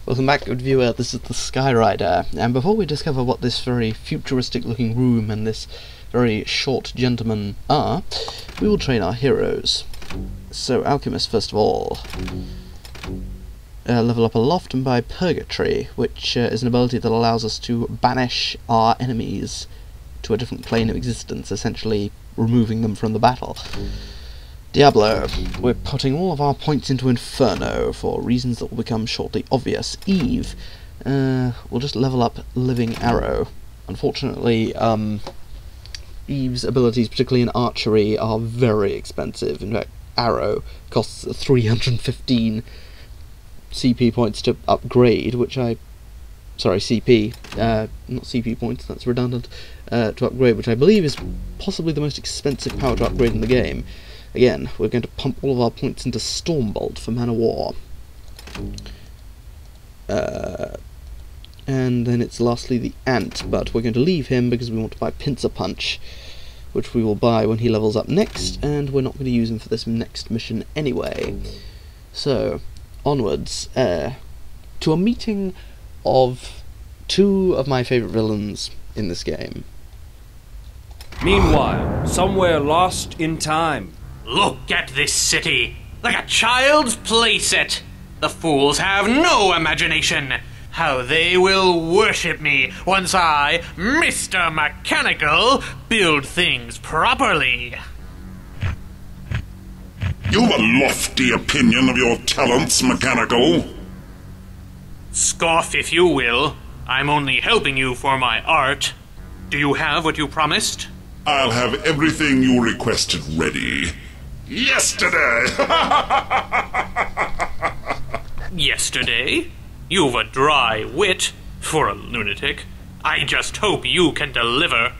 Welcome back, good viewer. This is the Skyrider, and before we discover what this very futuristic-looking room and this very short gentleman are, we will train our heroes. So, Alchemist, first of all. Level up Aloft and buy Purgatory, which is an ability that allows us to banish our enemies to a different plane of existence, essentially removing them from the battle. Diablo, we're putting all of our points into Inferno for reasons that will become shortly obvious. Eve, we'll just level up Living Arrow. Unfortunately, Eve's abilities, particularly in archery, are very expensive. In fact, Arrow costs 315 CP points to upgrade, which sorry, CP, not CP points, that's redundant, to upgrade, which I believe is possibly the most expensive power to upgrade in the game. Again, we're going to pump all of our points into Stormbolt for Man of War. And then it's lastly the Ant, but we're going to leave him because we want to buy Pincer Punch, which we will buy when he levels up next, and we're not going to use him for this next mission anyway. So, onwards, to a meeting of two of my favourite villains in this game. Meanwhile, somewhere lost in time. Look at this city, like a child's playset. The fools have no imagination. How they will worship me once I, Mr. Mechanical, build things properly. You've a lofty opinion of your talents, Mechanical. Scoff if you will. I'm only helping you for my art. Do you have what you promised? I'll have everything you requested ready. Yesterday! Yesterday? You've a dry wit for a lunatic. I just hope you can deliver.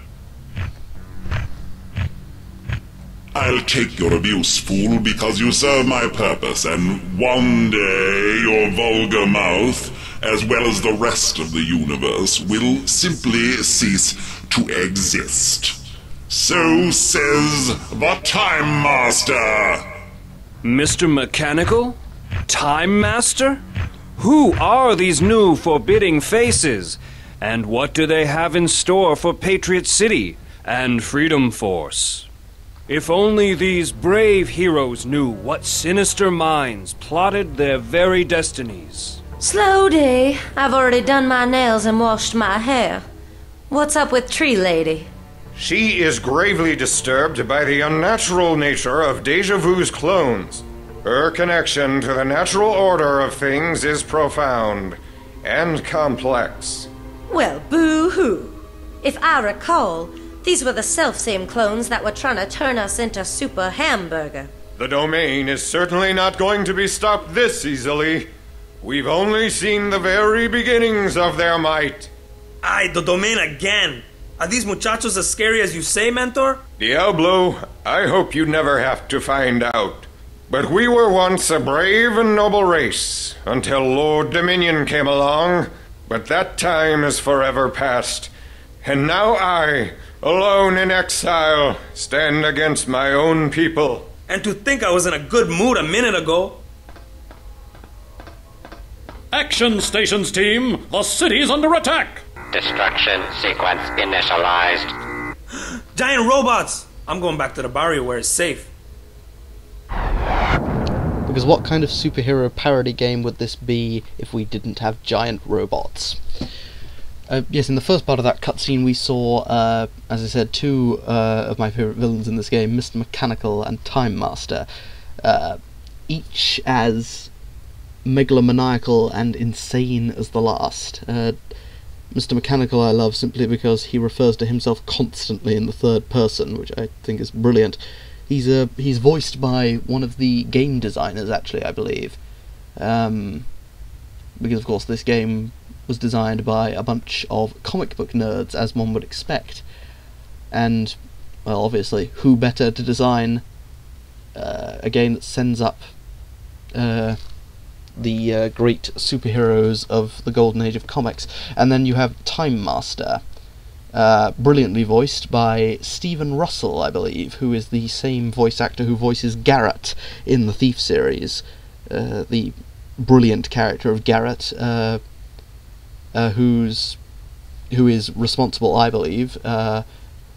I'll take your abuse, fool, because you serve my purpose, and one day your vulgar mouth, as well as the rest of the universe, will simply cease to exist. So says the Time Master. Mr. Mechanical? Time Master? Who are these new forbidding faces? And what do they have in store for Patriot City and Freedom Force? If only these brave heroes knew what sinister minds plotted their very destinies. Slow day. I've already done my nails and washed my hair. What's up with Tree Lady? She is gravely disturbed by the unnatural nature of Deja Vu's clones. Her connection to the natural order of things is profound and complex. Well, boo-hoo. If I recall, these were the self-same clones that were trying to turn us into Super Hamburger. The domain is certainly not going to be stopped this easily. We've only seen the very beginnings of their might. Ay, the domain again. Are these muchachos as scary as you say, Mentor? Diablo, I hope you never have to find out. But we were once a brave and noble race, until Lord Dominion came along. But that time is forever past. And now I, alone in exile, stand against my own people. And to think I was in a good mood a minute ago. Action stations team, the city's under attack! Destruction sequence initialized. Giant robots! I'm going back to the barrio where it's safe. Because what kind of superhero parody game would this be if we didn't have giant robots? Yes, in the first part of that cutscene we saw, as I said, two of my favourite villains in this game, Mr. Mechanical and Time Master, each as megalomaniacal and insane as the last. Mr. Mechanical I love simply because he refers to himself constantly in the third person, which I think is brilliant. He's voiced by one of the game designers, actually, I believe. Because, of course, this game was designed by a bunch of comic book nerds, as one would expect. And, well, obviously, who better to design a game that sends up the great superheroes of the golden age of comics. And then you have Time Master, brilliantly voiced by Stephen Russell, I believe, who is the same voice actor who voices Garrett in the Thief series, the brilliant character of Garrett, who is responsible, I believe,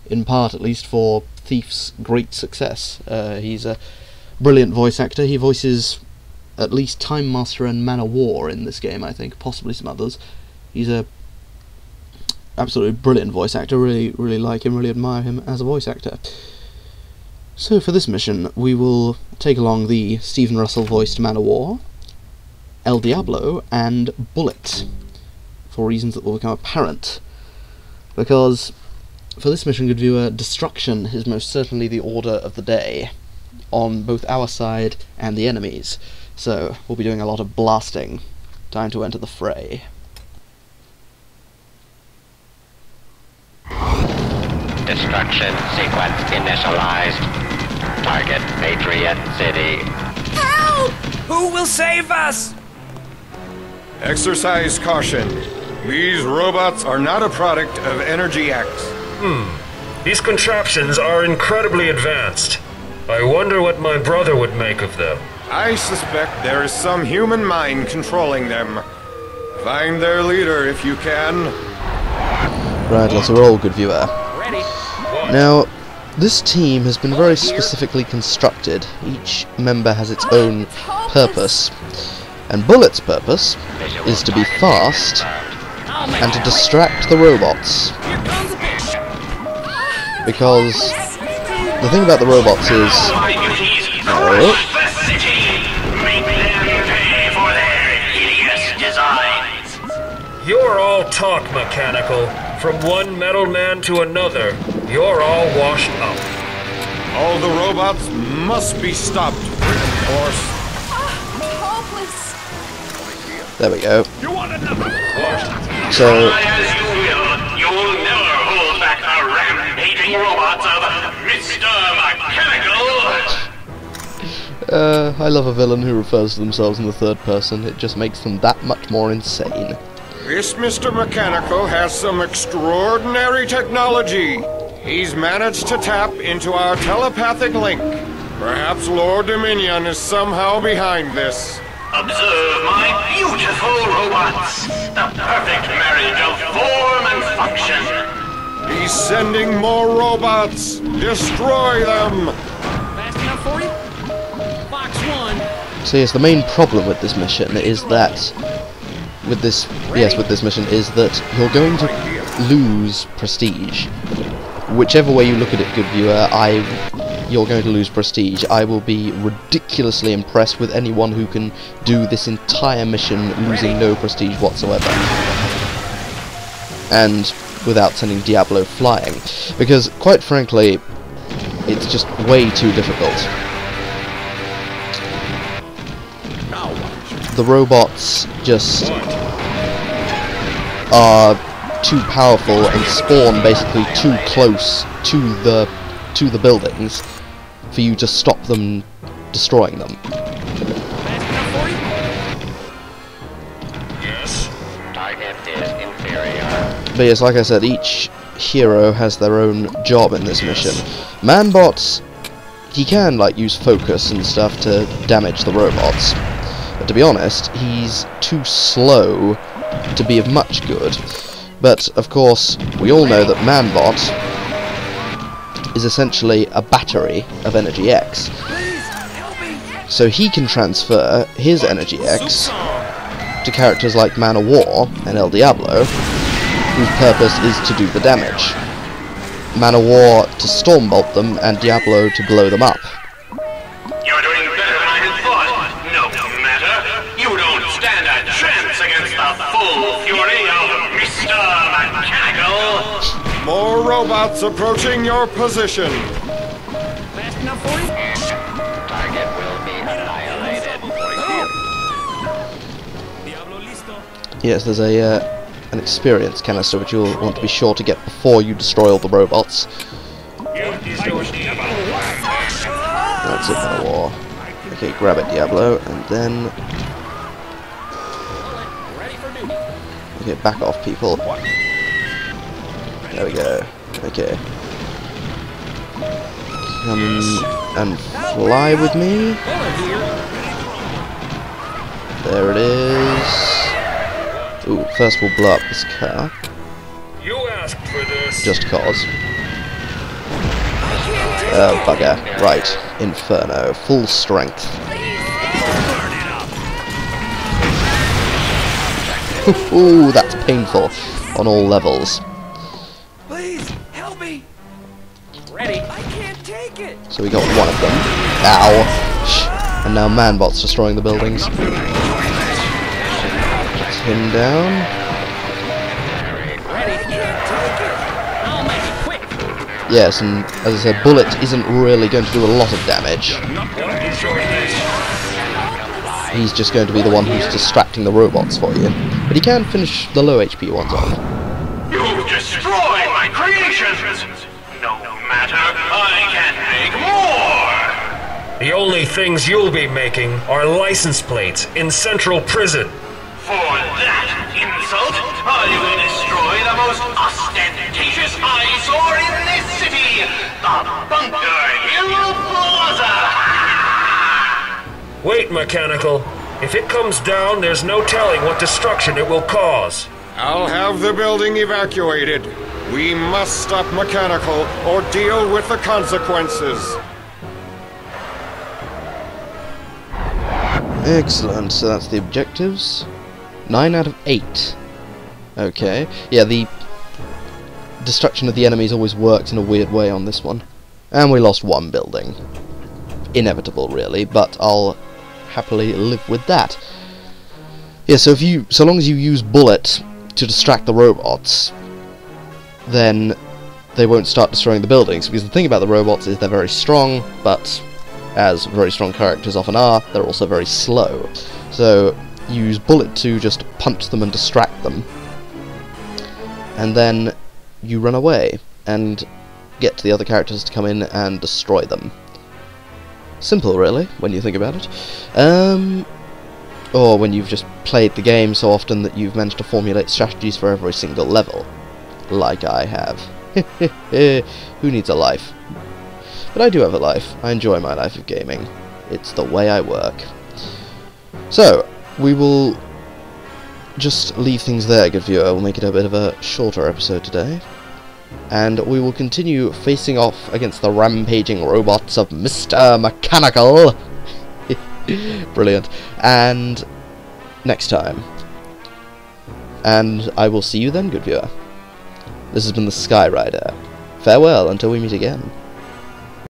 in part at least, for Thief's great success. He's a brilliant voice actor. He voices at least Time Master and Man of War in this game, I think, possibly some others. He's a absolutely brilliant voice actor. Really like him, really admire him as a voice actor. So for this mission, we will take along the Stephen Russell voiced Man of War, El Diablo, and Bullet, for reasons that will become apparent. Because for this mission, good viewer, destruction is most certainly the order of the day, on both our side and the enemy's. So we'll be doing a lot of blasting. Time to enter the fray. Destruction sequence initialized. Target Patriot City. Help! Who will save us? Exercise caution. These robots are not a product of Energy X. These contraptions are incredibly advanced. I wonder what my brother would make of them. I suspect there is some human mind controlling them. Find their leader if you can. Right, let's roll, good viewer. Now, this team has been very specifically constructed. Each member has its own purpose. And Bullet's purpose is to be fast and to distract the robots. Because the thing about the robots is... You're all talk, Mechanical. From one metal man to another, you're all washed up. All the robots must be stopped, of course. Hopeless. There we go. You want another? So... As you will, you'll never hold back the rampaging robots of Mr. Mechanical. I love a villain who refers to themselves in the third person. It just makes them that much more insane. This Mr. Mechanical has some extraordinary technology. He's managed to tap into our telepathic link. Perhaps Lord Dominion is somehow behind this. Observe my beautiful robots. The perfect marriage of form and function. He's sending more robots. Destroy them. Fast enough for you? Fox 1. So yes, the main problem with this mission is that... With this mission is that you're going to lose prestige. Whichever way you look at it, good viewer, you're going to lose prestige. I will be ridiculously impressed with anyone who can do this entire mission losing no prestige whatsoever. And without sending Diablo flying. Because, quite frankly, it's just way too difficult. The robots just are too powerful and spawn basically too close to the buildings for you to stop them destroying them. Yes. Target is inferior. But yes, like I said, each hero has their own job in this mission. Manbot, he can like use focus and stuff to damage the robots. But to be honest, he's too slow to be of much good. But, of course, we all know that Manbot is essentially a battery of Energy X. So he can transfer his Energy X to characters like Man of War and El Diablo, whose purpose is to do the damage. Man of War to stormbolt them, and Diablo to blow them up. You're doing better than I had thought. No matter. You don't stand a chance against the full fury of Mr. Mechanical. More robots approaching your position. Fast enough for you? Target will be annihilated. Diablo listo. Yes, there's an experience canister which you'll want to be sure to get before you destroy all the robots. That's it, Man of War. Okay, grab it, Diablo, and then... Okay, back off, people. There we go. Okay. Come and fly with me. There it is. Ooh, first we'll blow up this car. You asked for this. Just cause. Oh, bugger. Right. Inferno. Full strength. Ooh, that's painful on all levels. Please, help me. Ready. I can't take it. So we got one of them. Ow. And now Manbot's destroying the buildings. Gets him down. Ready. I can't take it. I'll make it quick. Yes, and as I said, Bullet isn't really going to do a lot of damage. He's just going to be the one who's distracting the robots for you. But he can finish the low HP ones off. You destroyed my creations! No matter, I can make more! The only things you'll be making are license plates in Central Prison. For that insult, I will destroy the most ostentatious eyesore in this city, the Bunker Hill Plaza! Wait, Mechanical. If it comes down, there's no telling what destruction it will cause. I'll have the building evacuated. We must stop Mechanical or deal with the consequences. Excellent, so that's the objectives. 9 out of 8. Okay. Yeah, the destruction of the enemies always works in a weird way on this one. And we lost one building. Inevitable, really, but I'll happily live with that. Yeah, so long as you use Bullet to distract the robots, then they won't start destroying the buildings, because the thing about the robots is they're very strong, but as very strong characters often are, they're also very slow. So use Bullet to just punch them and distract them, and then you run away and get the other characters to come in and destroy them. Simple, really, when you think about it. Or when you've just played the game so often that you've managed to formulate strategies for every single level. Like I have. Who needs a life? But I do have a life. I enjoy my life of gaming. It's the way I work. So, we will just leave things there, good viewer. We'll make it a bit of a shorter episode today. And we will continue facing off against the rampaging robots of Mr. Mechanical. Brilliant. And next time. And I will see you then, good viewer. This has been the Skyrider. Farewell until we meet again.